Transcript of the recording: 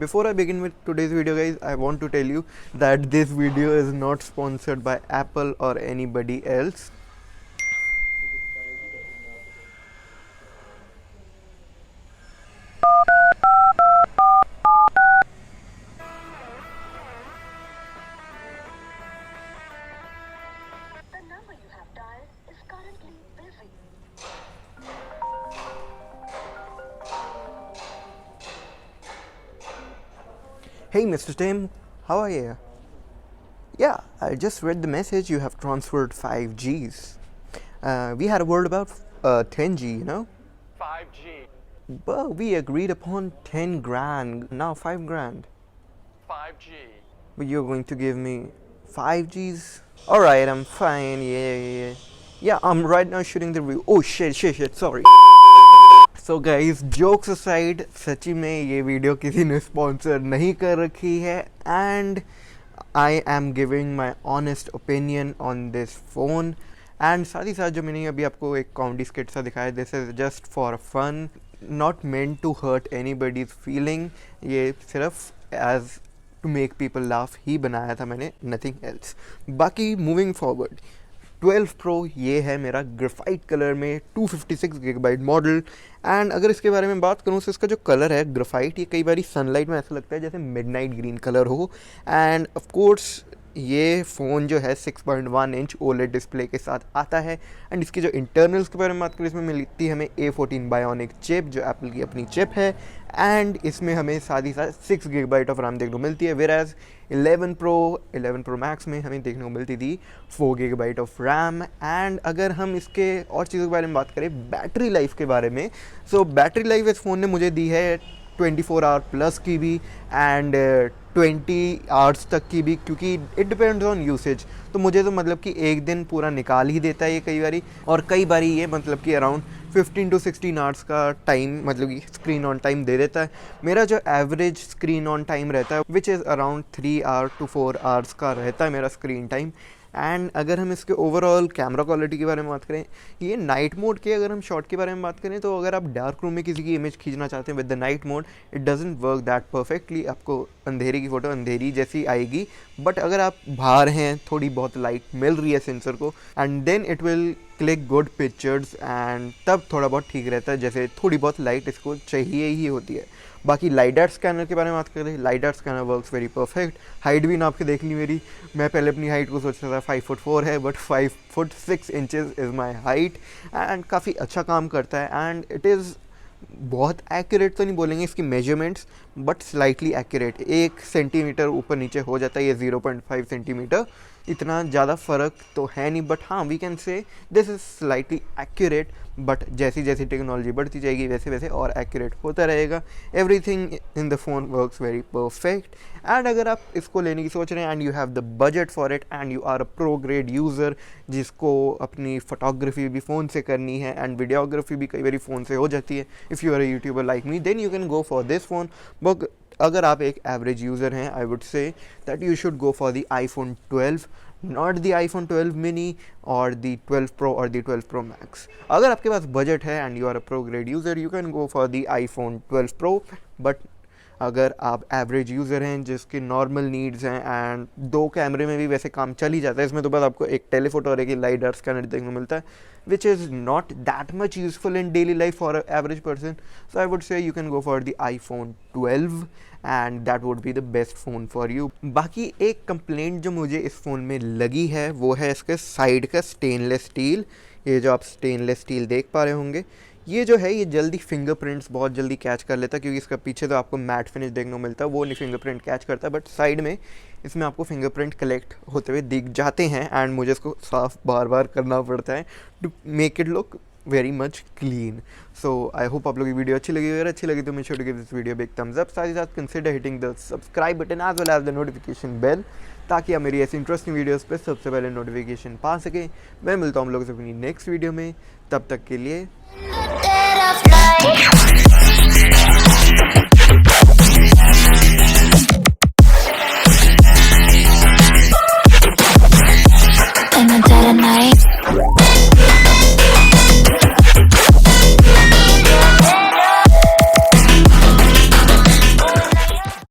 Before I begin with today's video, guys, I want to tell you that this video is not sponsored by Apple or anybody else. The number you have dialed is currently busy. Hey Mr. Tim, how are you? Yeah, I just read the message you have transferred 5Gs. We had a word about 10G, you know? 5G, But we agreed upon 10 grand, now 5 grand. 5G. But you're going to give me 5Gs? Alright, I'm fine, yeah. Yeah, I'm right now shooting the review. Oh shit, sorry. So guys jokes aside, सच्ची में ये video किसी ने sponsor नहीं कर रखी है and I am giving my honest opinion on this phone. And साथ ही साथ जो मैंने अभी आपको एक कॉमेडी स्किट सा दिखाया, this is just for fun, not meant to hurt anybody's feeling. ये सिर्फ as to make people laugh ही बनाया था मैंने, नथिंग एल्स। बाकी मूविंग फॉरवर्ड, 12 Pro ये है मेरा ग्रेफाइट कलर में 256 GB मॉडल। एंड अगर इसके बारे में बात करूँ तो इसका जो कलर है ग्रेफाइट, ये कई बार सनलाइट में ऐसा लगता है जैसे मिडनाइट ग्रीन कलर हो। एंड ऑफ कोर्स ये फ़ोन जो है 6.1 इंच OLED डिस्प्ले के साथ आता है। एंड इसकी जो इंटरनल्स के बारे में बात करें, इसमें मिलती है हमें A14 बायोनिक चिप, जो एप्पल की अपनी चिप है। एंड इसमें हमें साथ ही साथ 6 GB ऑफ रैम देखने को मिलती है, वेयर एज 11 Pro Max में हमें देखने को मिलती थी 4 GB ऑफ रैम। एंड अगर हम इसके और चीज़ों के बारे में बात करें, बैटरी लाइफ के बारे में, सो बैटरी लाइफ इस फ़ोन ने मुझे दी है 24 आवर प्लस की भी एंड 20 आवर्स तक की भी, क्योंकि इट डिपेंड्स ऑन यूसेज। तो मुझे तो मतलब कि एक दिन पूरा निकाल ही देता है ये कई बारी, और कई बारी ये मतलब कि अराउंड 15 to 16 आवर्स का टाइम, मतलब कि स्क्रीन ऑन टाइम दे देता है। मेरा जो एवरेज स्क्रीन ऑन टाइम रहता है which is around 3 hour to 4 hours का रहता है मेरा स्क्रीन टाइम। एंड अगर हम इसके ओवरऑल कैमरा क्वालिटी के बारे में बात करें, ये नाइट मोड के अगर हम शॉट के बारे में बात करें, तो अगर आप डार्क रूम में किसी की इमेज खींचना चाहते हैं with the night mode, it doesn't work that perfectly. आपको अंधेरे की फ़ोटो अंधेरी जैसी आएगी। बट अगर आप बाहर हैं, थोड़ी बहुत लाइट मिल रही है सेंसर को, and then it will click good pictures, and तब थोड़ा बहुत ठीक रहता है, जैसे थोड़ी बहुत लाइट इसको चाहिए ही होती है। बाकी लाइडार स्कैनर के बारे में बात करें, lidar scanner works very perfect. Height भी नाप के देख ली मेरी, मैं पहले अपनी हाइट को सोचता था 5'4" है, but 5'6" is my height. And काफ़ी अच्छा काम करता है। एंड इट इज़ बहुत एक्यूरेट तो नहीं बोलेंगे इसकी measurements, but slightly accurate. 1 centimetre ऊपर नीचे हो जाता है, ये 0.5 सेंटीमीटर, इतना ज़्यादा फ़र्क तो है नहीं। बट हाँ, we can say this is slightly accurate. But जैसी जैसी टेक्नोलॉजी बढ़ती जाएगी वैसे वैसे और एक्यूरेट होता रहेगा। Everything in the phone works very perfect. And अगर आप इसको लेने की सोच रहे हैं and you have the budget for it and you are a pro grade user, जिसको अपनी फ़ोटोग्राफी भी फ़ोन से करनी है एंड वीडियोग्राफी भी कई बार फ़ोन से हो जाती है, if you are a YouTuber like me, then you can go for this phone. But अगर आप एक एवरेज यूज़र हैं, I would say that you should go for the iPhone 12, not the iPhone 12 mini और the 12 Pro और the 12 Pro Max। अगर आपके पास budget है and you are a pro grade user, you can go for the iPhone 12 Pro। But अगर आप average user हैं जिसके नॉर्मल नीड्स हैं, एंड 2 कैमरे में भी वैसे काम चल ही जाता है, इसमें तो बस आपको एक टेलीफोटो और एक लाइडार स्कैनर देखने को मिलता है, which is not that much useful in daily life for a average person. So I would से you can go for the iPhone 12 and that would be the best phone for you. बाकी एक complaint जो मुझे इस phone में लगी है वो है इसके साइड का स्टेनलेस स्टील। ये जो आप स्टेनलेस स्टील देख पा रहे होंगे, ये जो है ये जल्दी फिंगरप्रिंट्स बहुत जल्दी कैच कर लेता है, क्योंकि इसका पीछे तो आपको मैट फिनिश देखने को मिलता है, वो नहीं फिंगरप्रिंट कैच करता, बट साइड में इसमें आपको फिंगरप्रिंट कलेक्ट होते हुए दिख जाते हैं। एंड मुझे इसको साफ बार बार करना पड़ता है to make it look very much clean. So I hope आप लोग की वीडियो अच्छी लगी। अगर अच्छी लगी तो मैं sure to give this video big thumbs up. साथ ही साथ consider hitting the subscribe button as well as the notification bell, ताकि आप मेरी ऐसी इंटरेस्टिंग वीडियोस पे सबसे पहले नोटिफिकेशन पा सकें। मैं मिलता हूँ हम लोगों से अपनी नेक्स्ट वीडियो में, तब तक के लिए